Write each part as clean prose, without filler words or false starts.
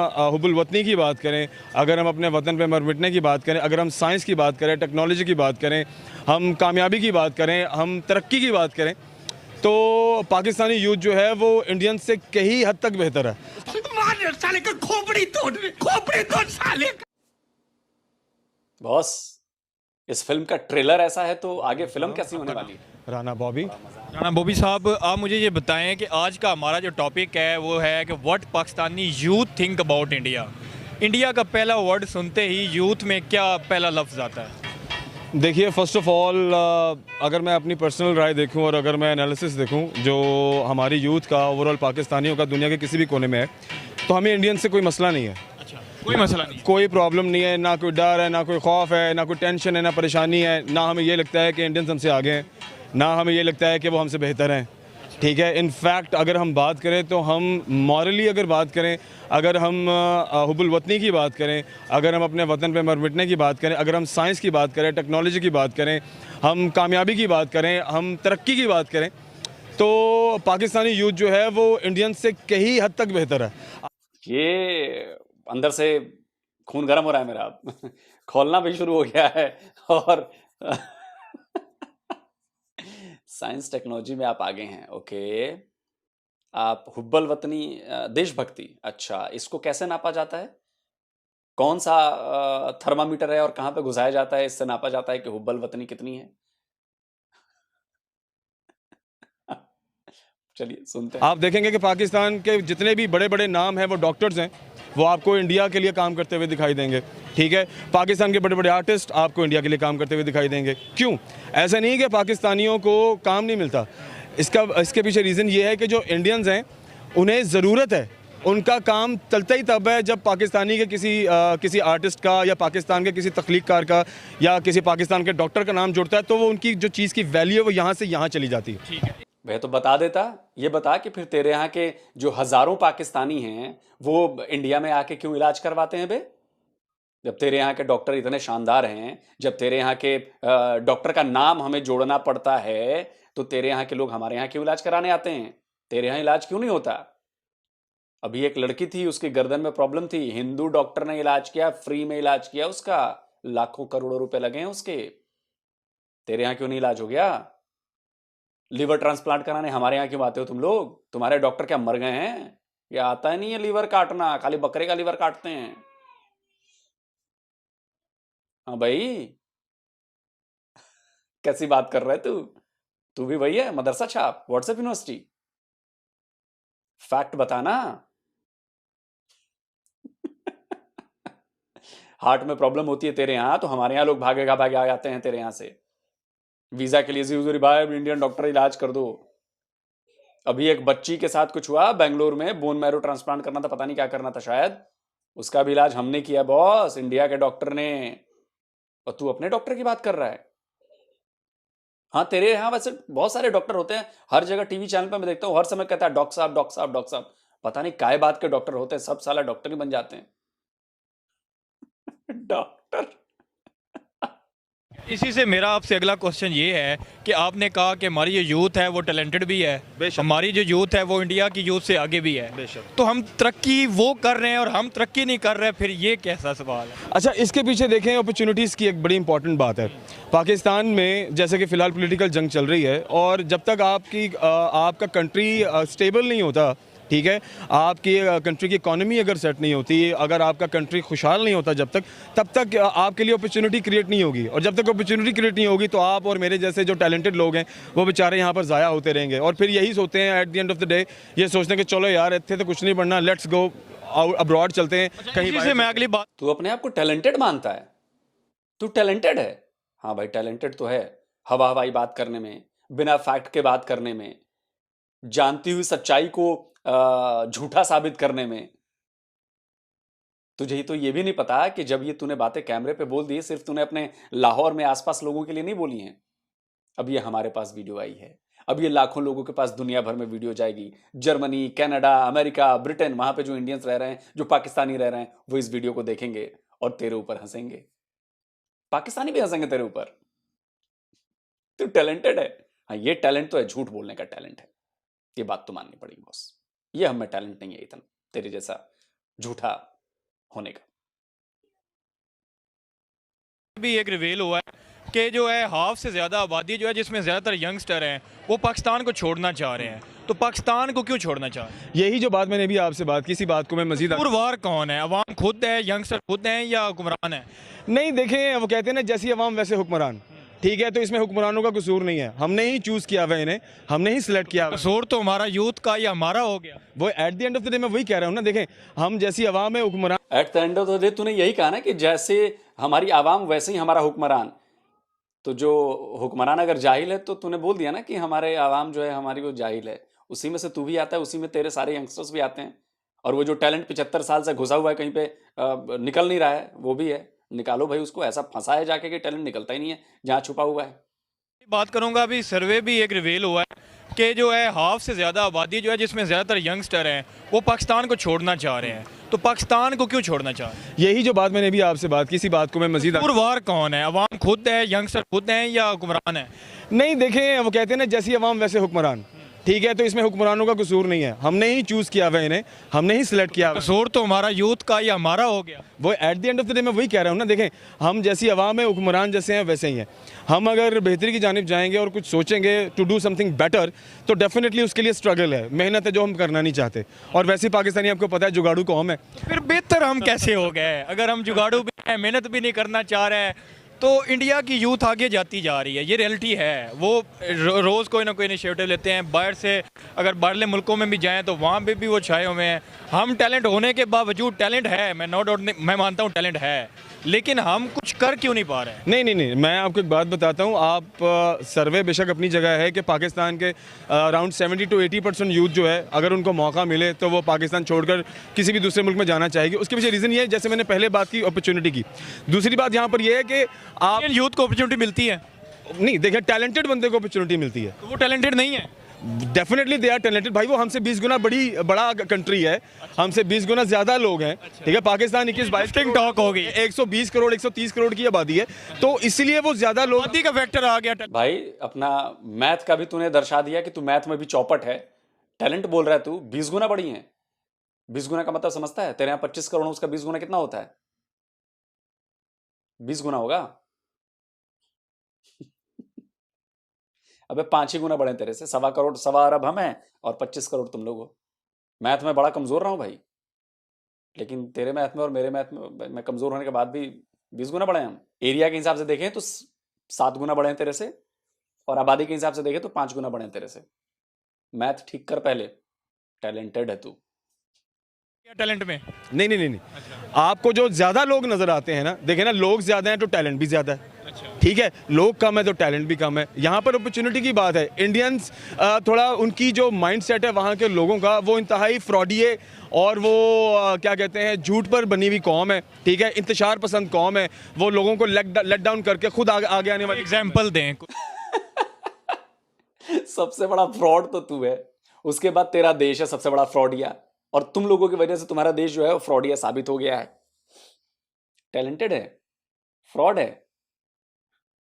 हुब्बुल वतनी की बात करें, अगर हम अपने वतन पे मर मिटने की बात करें, अगर हम साइंस की बात करें, टेक्नोलॉजी की बात करें, हम कामयाबी की बात करें, हम तरक्की की बात करें, तो पाकिस्तानी यूथ जो है वो इंडियन से कई हद तक बेहतर है। साले का खोपड़ी तोड़ साले का। बॉस, इस फिल्म का ट्रेलर ऐसा है तो आगे फिल्म कैसी होने वाली है? राना बॉबी। राना बॉबी साहब, आप मुझे ये बताएं कि आज का हमारा जो टॉपिक है वो है कि what Pakistani youth think about India. India का पहला वर्ड सुनते ही यूथ में क्या पहला लफ्ज़ आता है? देखिए, फ़र्स्ट ऑफ़ ऑल अगर मैं अपनी पर्सनल राय देखूं और अगर मैं एनालिसिस देखूं जो हमारी यूथ का, ओवरऑल पाकिस्तानियों का दुनिया के किसी भी कोने में है, तो हमें इंडियन से कोई मसला नहीं है। अच्छा, कोई मसला नहीं। कोई प्रॉब्लम नहीं है, ना कोई डर है, ना कोई खौफ है, ना कोई टेंशन है, ना परेशानी है, ना हमें ये लगता है कि इंडियंस हमसे आगे हैं, ना हमें ये लगता है कि वो हमसे बेहतर हैं। ठीक है, इनफैक्ट अगर हम बात करें तो हम मॉरली अगर बात करें, अगर हम हुब्बुल वतनी की बात करें, अगर हम अपने वतन पे मर मिटने की बात करें, अगर हम साइंस की बात करें, टेक्नोलॉजी की बात करें, हम कामयाबी की बात करें, हम तरक्की की बात करें, तो पाकिस्तानी यूथ जो है वो इंडियन से कई हद तक बेहतर है। ये अंदर से खून गर्म हो रहा है मेरा खोलना भी शुरू हो गया है। और साइंस टेक्नोलॉजी में आप आगे हैं, ओके। आप हुब्बल वतनी, देशभक्ति, अच्छा, इसको कैसे नापा जाता है? कौन सा थर्मामीटर है और कहाँ पे घुसाया जाता है, इससे नापा जाता है कि हुब्बल वतनी कितनी है? चलिए सुनते हैं। आप देखेंगे कि पाकिस्तान के जितने भी बड़े बड़े नाम हैं वो डॉक्टर्स हैं, वो आपको इंडिया के लिए काम करते हुए दिखाई देंगे। ठीक है, पाकिस्तान के बड़े बड़े आर्टिस्ट आपको इंडिया के लिए काम करते हुए दिखाई देंगे। क्यों? ऐसा नहीं है कि पाकिस्तानियों को काम नहीं मिलता। इसके पीछे रीज़न ये है कि जो इंडियंस हैं उन्हें ज़रूरत है, उनका काम चलता ही तब है जब पाकिस्तानी के किसी आर्टिस्ट का या पाकिस्तान के किसी तख्लीक़कार का या किसी पाकिस्तान के डॉक्टर का नाम जुड़ता है, तो वो उनकी जो चीज़ की वैल्यू है वो यहाँ से यहाँ चली जाती है। ठीक है, वह तो बता देता। ये बता कि फिर तेरे यहाँ के जो हजारों पाकिस्तानी हैं वो इंडिया में आके क्यों इलाज करवाते हैं बे? जब तेरे यहाँ के डॉक्टर इतने शानदार हैं, जब तेरे यहाँ के डॉक्टर का नाम हमें जोड़ना पड़ता है, तो तेरे यहाँ के लोग हमारे यहाँ क्यों इलाज कराने आते हैं? तेरे यहाँ इलाज क्यों नहीं होता? अभी एक लड़की थी, उसकी गर्दन में प्रॉब्लम थी, हिंदू डॉक्टर ने इलाज किया, फ्री में इलाज किया उसका, लाखों करोड़ों रुपए लगे हैं उसके। तेरे यहाँ क्यों नहीं इलाज हो गया? लीवर ट्रांसप्लांट कराने हमारे यहाँ क्यों आते हो तुम लोग? तुम्हारे डॉक्टर क्या मर गए हैं? या आता ही नहीं है लीवर काटना, खाली बकरे का लीवर काटते हैं। हाँ भाई, कैसी बात कर रहा है तू? तू भी वही है, मदरसा छाप, व्हाट्सएप यूनिवर्सिटी। फैक्ट बताना। हार्ट में प्रॉब्लम होती है तेरे यहाँ तो हमारे यहाँ लोग भागे आते हैं तेरे यहाँ से वीजा के लिए, जी भाई इंडियन डॉक्टर इलाज कर दो। अभी एक बच्ची के साथ कुछ हुआ बेंगलोर में, बोन मैरो ट्रांसप्लांट करना था, पता नहीं क्या करना था शायद, उसका भी इलाज हमने किया बॉस, इंडिया के डॉक्टर ने। और तू अपने डॉक्टर की बात कर रहा है? हाँ, तेरे यहाँ वैसे बहुत सारे डॉक्टर होते हैं, हर जगह टीवी चैनल पे मैं देखता हूँ, हर समय कहता है डॉक्टर साहब, डॉक्टर साहब, डॉक्टर साहब। पता नहीं काय बात के डॉक्टर होते हैं, सब साला डॉक्टर ही बन जाते हैं। डॉक्टर। इसी से मेरा आपसे अगला क्वेश्चन ये है कि आपने कहा कि हमारी जो यूथ है वो टैलेंटेड भी है, बेशक। हमारी जो यूथ है वो इंडिया की यूथ से आगे भी है, बेशक। तो हम तरक्की वो कर रहे हैं और हम तरक्की नहीं कर रहे, फिर ये कैसा सवाल है? अच्छा, इसके पीछे देखें, अपॉर्चुनिटीज़ की एक बड़ी इंपॉर्टेंट बात है। पाकिस्तान में जैसे कि फ़िलहाल पॉलिटिकल जंग चल रही है, और जब तक आपका कंट्री स्टेबल नहीं होता, ठीक है, आपकी कंट्री की इकॉनमी अगर सेट नहीं होती, अगर आपका कंट्री खुशहाल नहीं होता, तब तक आपके लिए अपॉर्चुनिटी क्रिएट नहीं होगी, और जब तक अपॉर्चुनिटी क्रिएट नहीं होगी तो आप और मेरे जैसे जो टैलेंटेड लोग हैं वो बेचारे यहाँ पर ज़ाया होते रहेंगे, और फिर यही सोचते हैं eight the end of the day, ये सोचते हैं कि चलो यार इतने तो कुछ नहीं बनना, लेट्स गो अब्रॉड चलते हैं कहीं। इसी से मैं अगली बात तू अपने आप को टैलेंटेड मानता है? तू टैलेंटेड है? हाँ भाई, टैलेंटेड तो है, हवाई बात करने में, बिना फैक्ट के बात करने में, जानती हुई सच्चाई को झूठा साबित करने में। तुझे तो ये भी नहीं पता कि जब ये तूने बातें कैमरे पे बोल दी, सिर्फ तूने अपने लाहौर में आसपास लोगों के लिए नहीं बोली हैं। अब ये हमारे पास वीडियो आई है, अब ये लाखों लोगों के पास दुनिया भर में वीडियो जाएगी, जर्मनी, कनाडा, अमेरिका, ब्रिटेन, वहां पे जो इंडियंस रह रहे हैं, जो पाकिस्तानी रह रहे हैं, वो इस वीडियो को देखेंगे और तेरे ऊपर हंसेंगे। पाकिस्तानी भी हंसेंगे तेरे ऊपर। तू टैलेंटेड है? हाँ, ये टैलेंट तो है, झूठ बोलने का टैलेंट है, ये बात तो माननी पड़ेगी बॉस। ये हमें टैलेंट नहीं है इतना, तेरे जैसा झूठा होने का। भी एक रिवील हुआ है कि जो है हाफ से ज़्यादा आबादी जो है जिसमें ज़्यादातर यंगस्टर हैं वो पाकिस्तान को छोड़ना चाह रहे हैं। तो पाकिस्तान को क्यों छोड़ना चाह रहे हैं? यही जो बात मैंने भी आपसे बात की, इसी बात को मैं मजीद कसूरवार कौन है? अवाम खुद है, यंगस्टर खुद हैं या हुक्मरान है? नहीं, देखें, वो कहते हैं ना, जैसी अवाम वैसे हुक्मरान। ठीक है, तो इसमें हुक्मरानों का कसूर नहीं है, हमने ही चूज़ किया हुआ है इन्हें, हमने ही सिलेक्ट किया हुआ है। कसूर तो हमारा यूथ का या हमारा हो गया। वो eight the end of the day मैं वही कह रहा हूँ ना, देखें, हम जैसी अवाम है, हुक्मरान eight the end of the day तूने यही कहा ना कि जैसे हमारी आवाम वैसे ही हमारा हुक्मरान। तो जो हुक्मरान अगर जाहिल है तो तूने बोल दिया ना कि हमारे आवाम जो है हमारी वो जाहिल है। उसी में से तू भी आता है, उसी में तेरे सारे यंगस्टर्स भी आते हैं। और वो जो टैलेंट 75 साल से घुसा हुआ है कहीं पे निकल नहीं रहा है, वो भी है। निकालो भाई उसको, ऐसा फंसा है जाके कि टैलेंट निकलता ही नहीं है जहाँ छुपा हुआ है। बात करूंगा, अभी सर्वे भी एक रिवील हुआ है कि जो है हाफ से ज़्यादा आबादी जो है जिसमें ज़्यादातर यंगस्टर हैं वो पाकिस्तान को छोड़ना चाह रहे हैं। तो पाकिस्तान को क्यों छोड़ना चाह रहे हैं? यही जो बात मैंने भी आपसे बात की, इसी बात को मैं मजीद कसूरवार कौन है? अवाम खुद है, यंगस्टर खुद हैं या हुक्मरान है? नहीं, देखें, वो कहते हैं ना, जैसी अवाम वैसे हुक्मरान। ठीक है, तो इसमें हुक्मरानों का कसूर नहीं है, हमने ही चूज़ किया हुआ है इन्हें, हमने ही सिलेक्ट किया हुआ है। कसूर तो हमारा यूथ का या हमारा हो गया। वो eight the end of the day मैं वही कह रहा हूँ ना, देखें, हम जैसी अवाम है, हुक्मरान जैसे हैं वैसे ही हैं। हम अगर बेहतरी की जानिब जाएंगे और कुछ सोचेंगे टू डू समथिंग बेटर, तो डेफिनेटली उसके लिए स्ट्रगल है, मेहनत है, जो हम करना नहीं चाहते। और वैसे पाकिस्तानी आपको पता है जुगाड़ू कौम है। फिर बेहतर हम कैसे हो गए? अगर हम जुगाड़ू भी हैं, मेहनत भी नहीं करना चाह रहे हैं, तो इंडिया की यूथ आगे जाती जा रही है, ये रियलिटी है। वो रोज़ कोई ना कोई इनिशिएटिव लेते हैं। बाहर से अगर बाहरले मुल्कों में भी जाएं तो वहाँ पे भी वो छाए हुए हैं। हम टैलेंट होने के बावजूद, टैलेंट है, मैं नो डाउट, मैं मानता हूँ टैलेंट है, लेकिन हम कुछ कर क्यों नहीं पा रहे हैं? नहीं नहीं नहीं, मैं आपको एक बात बताता हूँ। आप सर्वे बेशक अपनी जगह है कि पाकिस्तान के अराउंड 70 to 80% यूथ जो है, अगर उनको मौका मिले तो वो पाकिस्तान छोड़कर किसी भी दूसरे मुल्क में जाना चाहेगी। उसके पीछे रीज़न ये है, जैसे मैंने पहले बात की, अपॉर्चुनिटी की। दूसरी बात यहाँ पर यह है कि आप यूथ को अपॉर्चुनिटी मिलती है नहीं, देखिए, टैलेंटेड बंदे को अपॉर्चुनिटी मिलती है। तो वो टैलेंटेड नहीं है। डेफिनेटली दे आर टैलेंटेड भाई, वो हमसे 20 गुना बड़ा कंट्री है, हमसे 20 गुना ज़्यादा लोग हैं। ठीक है, पाकिस्तान 21-22 टॉक हो गई, 120 करोड़ 130 करोड़ की आबादी है, तो इसीलिए वो ज़्यादा लोग आबादी का फैक्टर आ गया। भाई अपना मैथ का भी तूने दर्शा दिया कि तू मैथ में भी चौपट है। टैलेंट बोल रहा है तू, 20 गुना बड़ी है। 20 गुना का मतलब समझता है? तेरे यहाँ 25 करोड़, उसका 20 गुना कितना होता है? 20 गुना होगा। अबे 5 ही गुना बड़े हैं तेरे से। 1.25 करोड़, 1.25 अरब हम हैं और 25 करोड़ तुम लोग हो। मैथ में बड़ा कमजोर रहा हूं भाई, लेकिन तेरे मैथ में और मेरे मैथ में मैं कमजोर होने के बाद भी 20 गुना बड़े हैं हम। एरिया के हिसाब से देखें तो 7 गुना बड़े हैं तेरे से, और आबादी के हिसाब से देखें तो 5 गुना बड़े हैं तेरे से। मैथ ठीक कर पहले, टैलेंटेड है तू। क्या टैलेंट में? नहीं नहीं नहीं नहीं, आपको जो ज़्यादा लोग नज़र आते हैं ना, देखें ना, लोग ज़्यादा हैं तो टैलेंट भी ज़्यादा है। ठीक है, लोग कम है तो टैलेंट भी कम है। यहाँ पर अपॉर्चुनिटी की बात है। इंडियंस थोड़ा, उनकी जो माइंडसेट है वहाँ के लोगों का, वो इंतहाई फ्रॉडिये और वो क्या कहते हैं, झूठ पर बनी हुई कौम है। ठीक है, इंतशार पसंद कौम है। वो लोगों को लेट डाउन करके खुद आगे आने वाली एग्जाम्पल दें। सबसे बड़ा फ्रॉड तो तू है, उसके बाद तेरा देश है सबसे बड़ा फ्रॉडिया, और तुम लोगों की वजह से तुम्हारा देश जो है वो फ्रॉडिया साबित हो गया है। टैलेंटेड है, फ्रॉड है,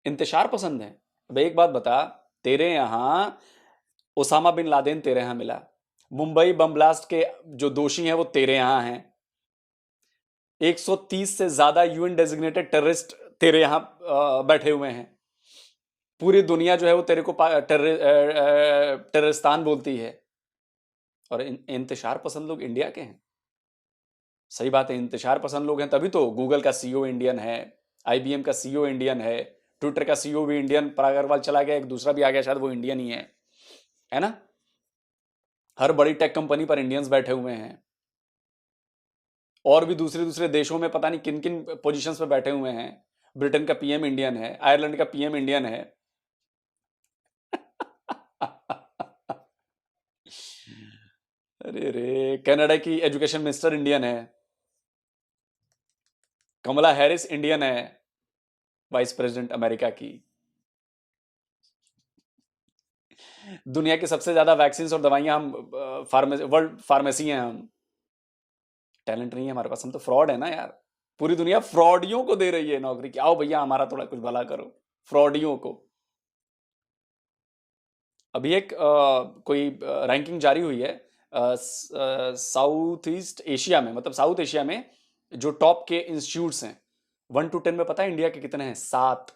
इंतशार पसंद है। अब एक बात बता, तेरे यहां ओसामा बिन लादेन तेरे यहां मिला, मुंबई बम ब्लास्ट के जो दोषी हैं वो तेरे यहां हैं, 130 से ज्यादा यूएन डेजिग्नेटेड टेररिस्ट तेरे यहां बैठे हुए हैं। पूरी दुनिया जो है वो तेरे को टेररिस्तान बोलती है, और इंतशार पसंद लोग इंडिया के हैं। सही बात है, इंतशार पसंद लोग हैं तभी तो गूगल का सीईओ इंडियन है, आईबीएम का सीईओ इंडियन है, ट्विटर का सीईओ भी इंडियन, पराग अग्रवाल चला गया, एक दूसरा भी आ गया शायद, वो इंडियन ही है ना। हर बड़ी टेक कंपनी पर इंडियंस बैठे हुए हैं, और भी दूसरे देशों में पता नहीं किन किन पोजीशंस पे बैठे हुए हैं। ब्रिटेन का पीएम इंडियन है, आयरलैंड का पीएम इंडियन है। अरे रे, कनाडा की एजुकेशन मिनिस्टर इंडियन है, कमला हैरिस इंडियन है, वाइस प्रेसिडेंट अमेरिका की। दुनिया की सबसे ज्यादा वैक्सीन और दवाइयां हम वर्ल्ड फार्मेसी हैं हम। टैलेंट नहीं है हमारे पास, हम तो फ्रॉड है ना यार। पूरी दुनिया फ्रॉडियों को दे रही है नौकरी की, आओ भैया हमारा थोड़ा कुछ भला करो, फ्रॉडियों को। अभी एक कोई रैंकिंग जारी हुई है साउथ ईस्ट एशिया में, मतलब साउथ एशिया में जो टॉप के इंस्टीट्यूट्स हैं 1 to 10 में पता है इंडिया के कितने हैं? 7।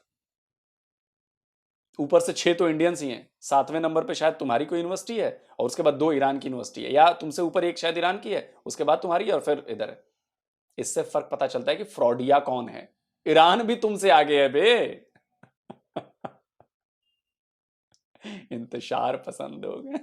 ऊपर से 6 तो इंडियंस ही हैं, 7वें नंबर पे शायद तुम्हारी कोई यूनिवर्सिटी है और उसके बाद 2 ईरान की यूनिवर्सिटी है, या तुमसे ऊपर एक शायद ईरान की है, उसके बाद तुम्हारी है और फिर इधर है। इससे फर्क पता चलता है कि फ्रॉडिया कौन है। ईरान भी तुमसे आगे है बे। इंतशार पसंद हो गए।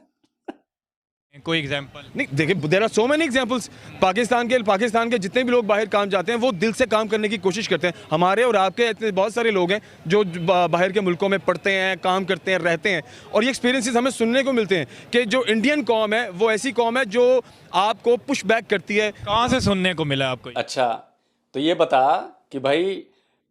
कोई एग्जांपल? नहीं देखिए, there are so many examples. Pakistan के जितने भी लोग बाहर काम जाते हैं वो दिल से काम करने की कोशिश करते हैं। हमारे और आपके इतने बहुत सारे लोग हैं जो बाहर के मुल्कों में पढ़ते हैं, काम करते हैं, रहते हैं, और ये एक्सपीरियंसेस हमें सुनने को मिलते हैं कि जो इंडियन कौम है वो ऐसी कौम है जो आपको पुश बैक करती है। कहाँ से सुनने को मिला आपको? अच्छा, तो ये बता कि भाई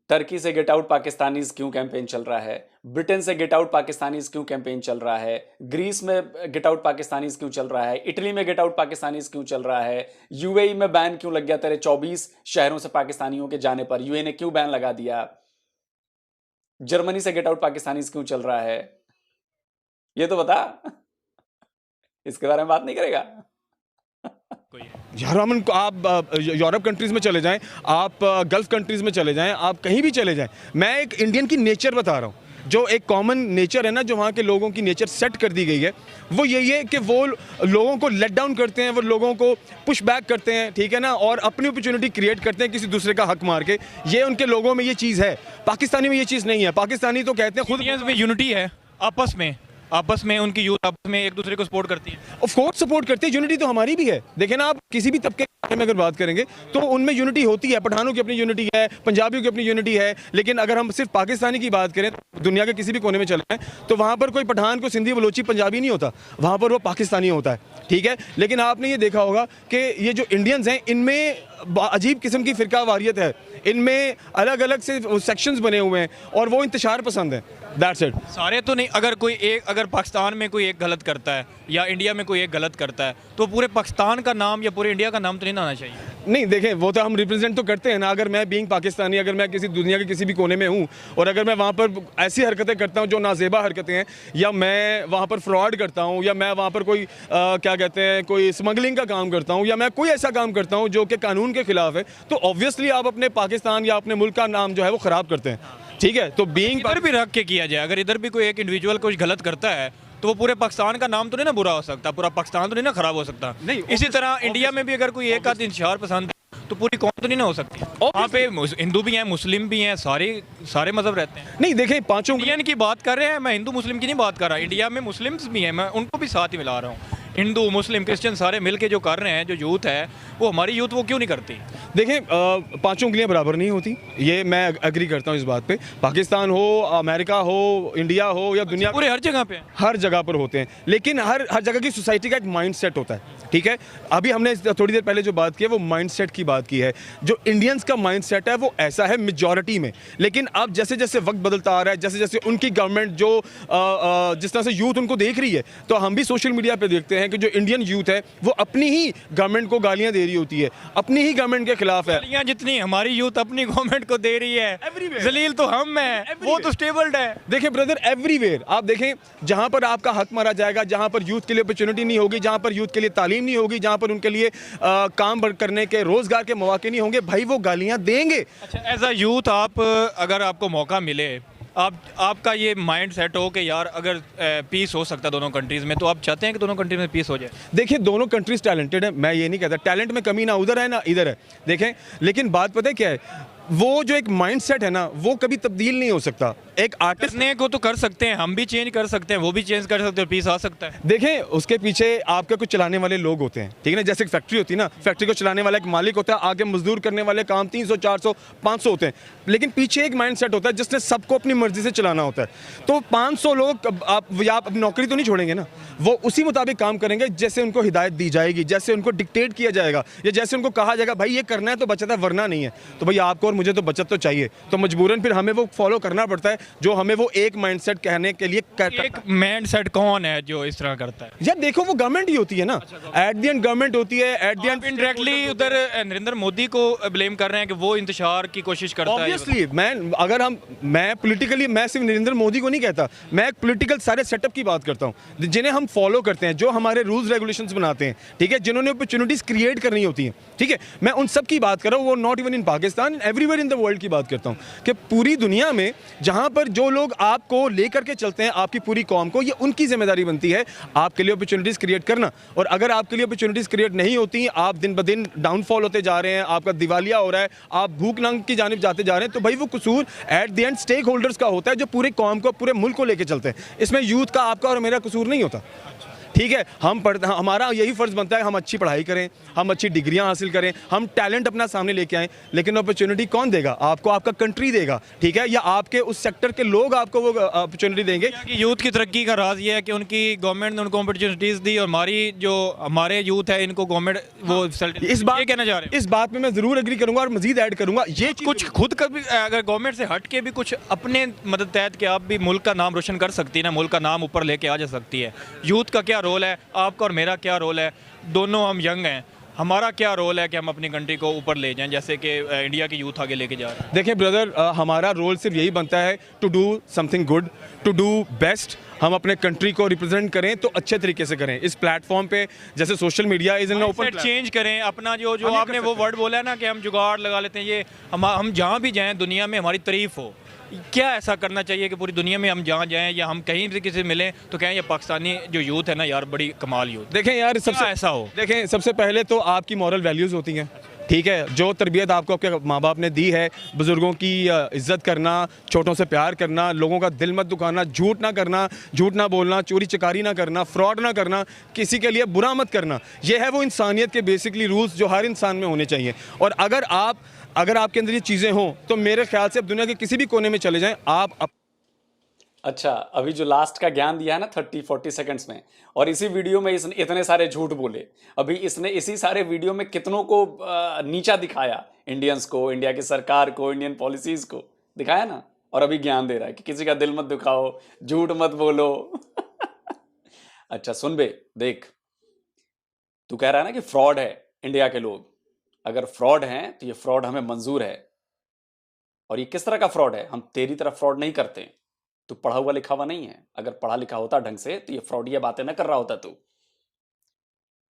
टर्की से गेट आउट पाकिस्तानीज क्यों कैंपेन चल रहा है, ब्रिटेन से गेट आउट पाकिस्तानीज क्यों कैंपेन चल रहा है, ग्रीस में गेट आउट पाकिस्तानीज क्यों चल रहा है, इटली में गेट आउट पाकिस्तानीज क्यों चल रहा है, यूएई में बैन क्यों लग गया तेरे 24 शहरों से पाकिस्तानियों के जाने पर? यूएई ने क्यों बैन लगा दिया? जर्मनी से गेट आउट पाकिस्तानीज क्यों चल रहा है? ये तो बता। इसके बारे में बात नहीं करेगा? यार अमन, आप यूरोप कंट्रीज़ में चले जाएं, आप गल्फ़ कंट्रीज़ में चले जाएं, आप कहीं भी चले जाएं, मैं एक इंडियन की नेचर बता रहा हूँ, जो एक कॉमन नेचर है ना, जो वहाँ के लोगों की नेचर सेट कर दी गई है, वो यही है कि वो लोगों को लेट डाउन करते हैं, वो लोगों को पुश बैक करते हैं, ठीक है ना, और अपनी अपॉर्चुनिटी क्रिएट करते हैं किसी दूसरे का हक मार के। ये उनके लोगों में ये चीज़ है। पाकिस्तानी में ये चीज़ नहीं है। पाकिस्तानी तो कहते हैं खुद इंडियंस में यूनिटी है, आपस में उनकी यूथ आपस में एक दूसरे को सपोर्ट करती है। ऑफ कोर्स सपोर्ट करती है। यूनिटी तो हमारी भी है। देखें ना, आप किसी भी तबके के बारे में अगर बात करेंगे तो उनमें यूनिटी होती है। पठानों की अपनी यूनिटी है, पंजाबियों की अपनी यूनिटी है, लेकिन अगर हम सिर्फ पाकिस्तानी की बात करें, दुनिया के किसी भी कोने में चले जाएं तो वहाँ पर कोई पठान को सिंधी बलोची पंजाबी नहीं होता, वहाँ पर वो पाकिस्तानी होता है, ठीक है। लेकिन आपने ये देखा होगा कि ये जो इंडियंस हैं इनमें अजीब किस्म की फ़िरका वारियत है, इनमें अलग अलग से सेक्शंस बने हुए हैं और वो इंतशार पसंद है। That's it. सारे तो नहीं। अगर पाकिस्तान में कोई एक गलत करता है या इंडिया में कोई एक गलत करता है तो पूरे पाकिस्तान का नाम या पूरे इंडिया का नाम तो नहीं आना चाहिए। नहीं देखें, वो तो हम रिप्रेजेंट तो करते हैं ना। अगर मैं बीइंग पाकिस्तानी, अगर मैं किसी दुनिया के किसी भी कोने में हूँ और अगर मैं वहाँ पर ऐसी हरकतें करता हूँ जो नाजेबा हरकतें हैं, या मैं वहाँ पर फ्रॉड करता हूँ, या मैं वहाँ पर कोई क्या कहते हैं, कोई स्मगलिंग का काम करता हूँ, या मैं कोई ऐसा काम करता हूँ जो कि कानून के खिलाफ है, तो ऑब्वियसली आप अपने पाकिस्तान या अपने मुल्क का नाम जो है वो ख़राब करते हैं, ठीक है। तो बीइंग इधर भी रख के किया जाए, अगर इधर भी कोई एक इंडिविजुअल कुछ गलत करता है तो वो पूरे पाकिस्तान का नाम तो नहीं ना बुरा हो सकता, पूरा पाकिस्तान तो नहीं ना खराब हो सकता। नहीं, इसी तरह इंडिया में भी अगर कोई एक आध इंतशार पसंद है तो पूरी कौम तो नहीं ना हो सकती। वहाँ पे हिंदू भी हैं, मुस्लिम भी हैं, सारे मजहब रहते हैं। नहीं देखें, पांचों इंडियन की बात कर रहे हैं, मैं हिंदू मुस्लिम की नहीं बात कर रहा। इंडिया में मुस्लिम्स भी हैं, मैं उनको भी साथ ही मिला रहा हूँ। हिंदू मुस्लिम क्रिश्चियन सारे मिल के जो कर रहे हैं, जो यूथ है वो हमारी यूथ वो क्यों नहीं करती? देखें, पांचों उंगलियां बराबर नहीं होती, ये मैं एग्री करता हूँ इस बात पे। पाकिस्तान हो, अमेरिका हो, इंडिया हो या दुनिया, पूरे हर जगह पे हर जगह पर होते हैं, लेकिन हर जगह की सोसाइटी का एक माइंड सेट होता है, ठीक है। अभी हमने थोड़ी देर पहले जो बात की है वो माइंड सेट की बात की है। जो इंडियंस का माइंड सेट है वो ऐसा है मेजॉरिटी में, लेकिन अब जैसे जैसे वक्त बदलता आ रहा है, जैसे जैसे उनकी गवर्नमेंट जो जिस तरह से यूथ उनको देख रही है, तो हम भी सोशल मीडिया पे देखते हैं कि जो इंडियन यूथ है वो अपनी ही गवर्नमेंट को गालियां दे रही होती है, अपनी ही गवर्नमेंट के खिलाफ है। गालियां जितनी हमारी यूथ अपनी गवर्नमेंट को दे रही है, जलील तो हम हैं, वो तो स्टेबल्ड है। देखिए ब्रदर, एवरीवेयर आप देखें, जहां पर आपका हक मारा जाएगा, जहां पर यूथ के लिए अपॉर्चुनिटी नहीं होगी, जहां पर यूथ के लिए तालीम नहीं होगी, जहां पर उनके लिए काम करने के, रोजगार के मौके नहीं होंगे, भाई वो गालियां देंगे। अच्छा, एज अ यूथ आप अगर आपको मौका मिले, आपका ये माइंड सेट हो कि यार अगर पीस हो सकता है दोनों कंट्रीज़ में, तो आप चाहते हैं कि दोनों कंट्रीज में पीस हो जाए? देखिए, दोनों कंट्रीज टैलेंटेड है, मैं ये नहीं कहता टैलेंट में कमी ना उधर है ना इधर है, देखें, लेकिन बात पता है क्या है, वो जो एक माइंडसेट है ना वो कभी तब्दील नहीं हो सकता। एक आर्टिस्ट करने को तो कर सकते हैं, हम भी चेंज कर सकते हैं, वो भी चेंज कर सकते हैं, पीस आ सकता है। देखें, उसके पीछे आपके कुछ चलाने वाले लोग होते हैं, ठीक है ना। जैसे एक फैक्ट्री होती है ना, फैक्ट्री को चलाने वाला एक मालिक होता है, आगे मजदूर करने वाले काम 300 400 500 होते हैं, लेकिन पीछे एक माइंडसेट होता है जिसने सबको अपनी मर्जी से चलाना होता है। तो 500 लोग आप नौकरी तो नहीं छोड़ेंगे ना, वो उसी मुताबिक काम करेंगे जैसे उनको हिदायत दी जाएगी, जैसे उनको डिक्टेट किया जाएगा, या जैसे उनको कहा जाएगा भाई ये करना है तो बचा था वरना नहीं है। तो भाई आपको और मुझे तो बचत तो चाहिए, तो मजबूरन फिर हमें वो फॉलो करना पड़ता है, जो हमें वो एक माइंडसेट कहने के लिए एक माइंडसेट कौन है जो इस तरह करता है? यार देखो वो गवर्नमेंट ही होती है ना, एट द एंड गवर्नमेंट होती है, एट द एंड इनडायरेक्टली उधर नरेंद्र मोदी को ब्लेम कर रहे हैं कि वो इंतशार की कोशिश करता है। ऑब्वियसली मैं पॉलिटिकली, मैं सिर्फ नरेंद्र मोदी को नहीं कहता, मैं एक पॉलिटिकल सारे सेटअप की बात करता हूँ जिन्हें हम फॉलो करते हैं, जो हमारे रूल्स रेगुलेशंस बनाते हैं, ठीक है, जिन्होंने अपॉर्चुनिटीज क्रिएट करनी होती हैं, ठीक है, मैं उन सब की बात कर रहा हूँ। वो not even in Pakistan, everywhere in the world की बात करता हूँ कि पूरी दुनिया में जहाँ पर जो लोग आपको लेकर के चलते हैं, आपकी पूरी कौम को, ये उनकी जिम्मेदारी बनती है आपके लिए अपॉर्चुनिटीज क्रिएट करना। और अगर आपके लिए अपॉर्चुनिटीज क्रिएट नहीं होती, आप दिन ब दिन डाउनफॉल होते जा रहे हैं, आपका दिवालिया हो रहा है, आप भूख नंग की जानिब जाते जा रहे हैं, तो भाई वो कसूर at the end stakeholders का होता है, जो पूरे कौम को, पूरे मुल्क को लेकर चलते हैं। इसमें यूथ का, आपका और मेरा कसूर नहीं होता, ठीक है। हमारा यही फर्ज बनता है, हम अच्छी पढ़ाई करें, हम अच्छी डिग्रियां हासिल करें, हम टैलेंट अपना सामने लेके आएं, लेकिन अपॉर्चुनिटी कौन देगा आपको? आपका कंट्री देगा, ठीक है, या आपके उस सेक्टर के लोग आपको वो अपॉर्चुनिटी देंगे? यूथ की तरक्की का राज ये है कि उनकी गवर्नमेंट ने उनको अपॉर्चुनिटीज दी, और हमारे यूथ है इनको गवर्नमेंट वो इस बात ये कहना चाह रहे हैं। इस बात में मैं जरूर एग्री करूंगा और मजीद ऐड करूंगा, ये कुछ खुद का भी अगर गवर्नमेंट से हट के भी कुछ अपने मदद तहत के आप भी मुल्क का नाम रोशन कर सकती है ना, मुल्क का नाम ऊपर लेके आ जा सकती है। यूथ का क्या रोल है, आपका और मेरा क्या रोल है? दोनों हम यंग हैं, हमारा क्या रोल है कि हम अपनी कंट्री को ऊपर ले जाएं, जैसे कि इंडिया की यूथ आगे लेके जा रहे हैं? देखिए ब्रदर, हमारा रोल सिर्फ यही बनता है to do something good, to do best. हम अपने कंट्री को रिप्रेजेंट करें तो अच्छे तरीके से करें। इस प्लेटफॉर्म पे जैसे social media is an open, change करें अपना, जो आपने वो वर्ड बोला है ना कि हम जुगाड़ लगा लेते हैं, ये हम जहाँ भी जाएं दुनिया में हमारी तारीफ हो। क्या ऐसा करना चाहिए कि पूरी दुनिया में हम जहाँ जाएं या हम कहीं भी किसी मिलें तो कहें ये पाकिस्तानी जो यूथ है ना यार, बड़ी कमाल यूथ? देखें यार, सबसे ऐसा हो, देखें सबसे पहले तो आपकी मॉरल वैल्यूज़ होती हैं, ठीक है, जो तरबियत आपको आपके माँ बाप ने दी है, बुज़ुर्गों की इज़्ज़त करना, छोटों से प्यार करना, लोगों का दिल मत दुखाना, झूठ ना करना, झूठ ना बोलना, चोरी चकारी ना करना, फ्रॉड ना करना, किसी के लिए बुरा मत करना, ये है वो इंसानियत के बेसिकली रूल्स जो हर इंसान में होने चाहिए। और अगर आपके अंदर ये चीज़ें हों तो मेरे ख्याल से आप दुनिया के किसी भी कोने में चले जाएँ, अच्छा, अभी जो लास्ट का ज्ञान दिया है ना 30-40 सेकंड्स में, और इसी वीडियो में इसने इतने सारे झूठ बोले, अभी इसने इसी सारे वीडियो में कितनों को नीचा दिखाया, इंडियंस को, इंडिया की सरकार को, इंडियन पॉलिसीज को दिखाया ना, और अभी ज्ञान दे रहा है कि किसी का दिल मत दुखाओ, झूठ मत बोलो। अच्छा सुन बे, देख, तू कह रहा है ना कि फ्रॉड है इंडिया के लोग, अगर फ्रॉड हैं तो ये फ्रॉड हमें मंजूर है। और ये किस तरह का फ्रॉड है? हम तेरी तरफ फ्रॉड नहीं करते, तू पढ़ा हुआ लिखा हुआ नहीं है। अगर पढ़ा लिखा होता ढंग से तो ये फ्रॉडिया बातें ना कर रहा होता तू।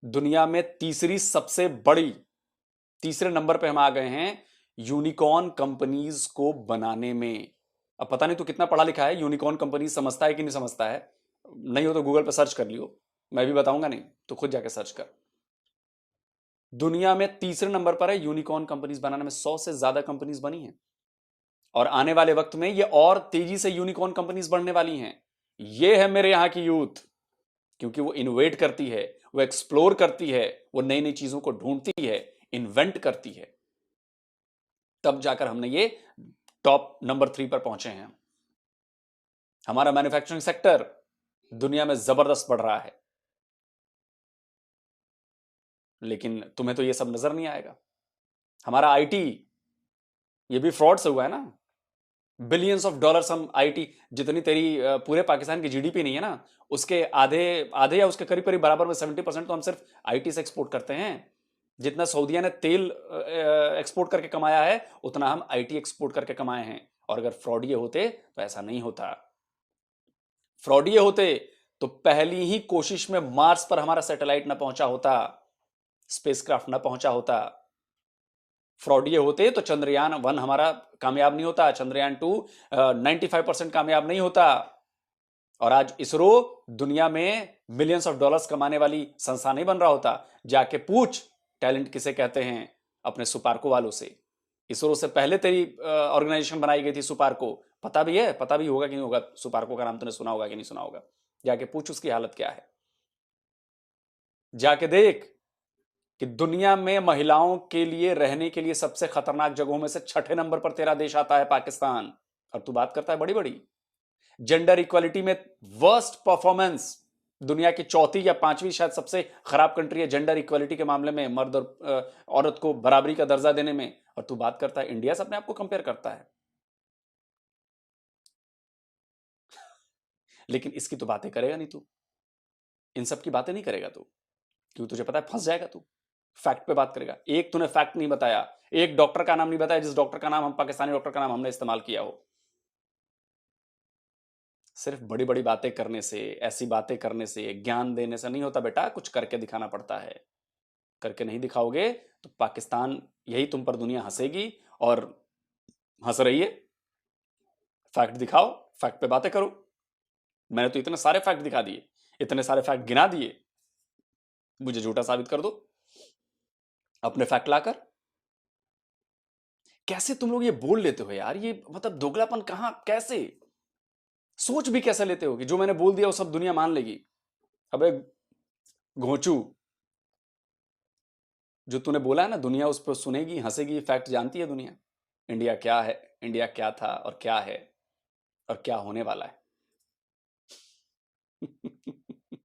दुनिया में तीसरे नंबर पे हम आ गए हैं यूनिकॉर्न कंपनीज को बनाने में। अब पता नहीं तू कितना पढ़ा लिखा है, यूनिकॉर्न कंपनीज समझता है कि नहीं समझता है, नहीं हो तो गूगल पे सर्च कर लियो, मैं भी बताऊंगा, नहीं तो खुद जाके सर्च कर। दुनिया में तीसरे नंबर पर है यूनिकॉर्न कंपनीज बनाने में, 100 से ज्यादा कंपनीज बनी हैं, और आने वाले वक्त में ये और तेजी से यूनिकॉर्न कंपनीज बढ़ने वाली हैं। ये है मेरे यहां की यूथ, क्योंकि वो इनोवेट करती है, वो एक्सप्लोर करती है, वो नई नई चीजों को ढूंढती है, इन्वेंट करती है, तब जाकर हमने ये टॉप नंबर 3 पर पहुंचे हैं। हमारा मैन्युफैक्चरिंग सेक्टर दुनिया में जबरदस्त बढ़ रहा है, लेकिन तुम्हें तो ये सब नजर नहीं आएगा। हमारा आईटी, ये भी फ्रॉड से हुआ है ना, बिलियंस ऑफ डॉलर्स हम आईटी, जितनी तेरी पूरे पाकिस्तान की जीडीपी नहीं है ना, उसके आधे या उसके करीब करीब बराबर में 70% तो हम सिर्फ आईटी से एक्सपोर्ट करते हैं। जितना सऊदिया ने तेल एक्सपोर्ट करके कमाया है, उतना हम आईटी एक्सपोर्ट करके कमाए हैं। और अगर फ्रॉडिये होते तो ऐसा नहीं होता। फ्रॉडिये होते तो पहली ही कोशिश में मार्स पर हमारा सैटेलाइट ना पहुंचा होता, स्पेसक्राफ्ट ना पहुंचा होता। फ्रॉडिये होते तो चंद्रयान 1 हमारा कामयाब नहीं होता, चंद्रयान 2 95% कामयाब नहीं होता, और आज इसरो दुनिया में मिलियंस ऑफ डॉलर्स कमाने वाली संस्था नहीं बन रहा होता। जाके पूछ टैलेंट किसे कहते हैं अपने सुपार्को वालों से। इसरो से पहले तेरी ऑर्गेनाइजेशन बनाई गई थी सुपार्को, पता भी है, पता भी होगा कि नहीं होगा, सुपार्को का नाम तूने सुना होगा कि नहीं सुना होगा, जाके पूछ उसकी हालत क्या है। जाके देख कि दुनिया में महिलाओं के लिए रहने के लिए सबसे खतरनाक जगहों में से 6ठे नंबर पर तेरा देश आता है, पाकिस्तान। और तू बात करता है बड़ी बड़ी जेंडर इक्वालिटी में वर्स्ट परफॉर्मेंस, दुनिया की 4थी या 5वीं शायद सबसे खराब कंट्री है जेंडर इक्वालिटी के मामले में, मर्द और औरत को बराबरी का दर्जा देने में। और तू बात करता है इंडिया से अपने आप को कंपेयर करता है। लेकिन इसकी तो बातें करेगा नहीं तू, इन सब की बातें नहीं करेगा तू, क्योंकि तुझे पता है फंस जाएगा तू। फैक्ट पे बात करेगा। एक तूने फैक्ट नहीं बताया, एक डॉक्टर का नाम नहीं बताया जिस डॉक्टर का नाम हम, पाकिस्तानी डॉक्टर का नाम हमने इस्तेमाल किया हो। सिर्फ बड़ी बड़ी बातें करने से, ऐसी बातें करने से, ज्ञान देने से नहीं होता बेटा, कुछ करके दिखाना पड़ता है। करके नहीं दिखाओगे तो पाकिस्तान, यही तुम पर दुनिया हंसेगी, और हंस रही है। फैक्ट दिखाओ, फैक्ट पे बातें करो। मैंने तो इतने सारे फैक्ट दिखा दिए, इतने सारे फैक्ट गिना दिए, मुझे झूठा साबित कर दो अपने फैक्ट लाकर। कैसे तुम लोग ये बोल लेते हो यार, ये मतलब दोगलापन कहां, कैसे सोच भी कैसे लेते हो कि जो मैंने बोल दिया वो सब दुनिया मान लेगी। अबे घोंचू, जो तूने बोला है ना दुनिया उस पर सुनेगी, हंसेगी, फैक्ट जानती है दुनिया। इंडिया क्या है, इंडिया क्या था और क्या है और क्या होने वाला है।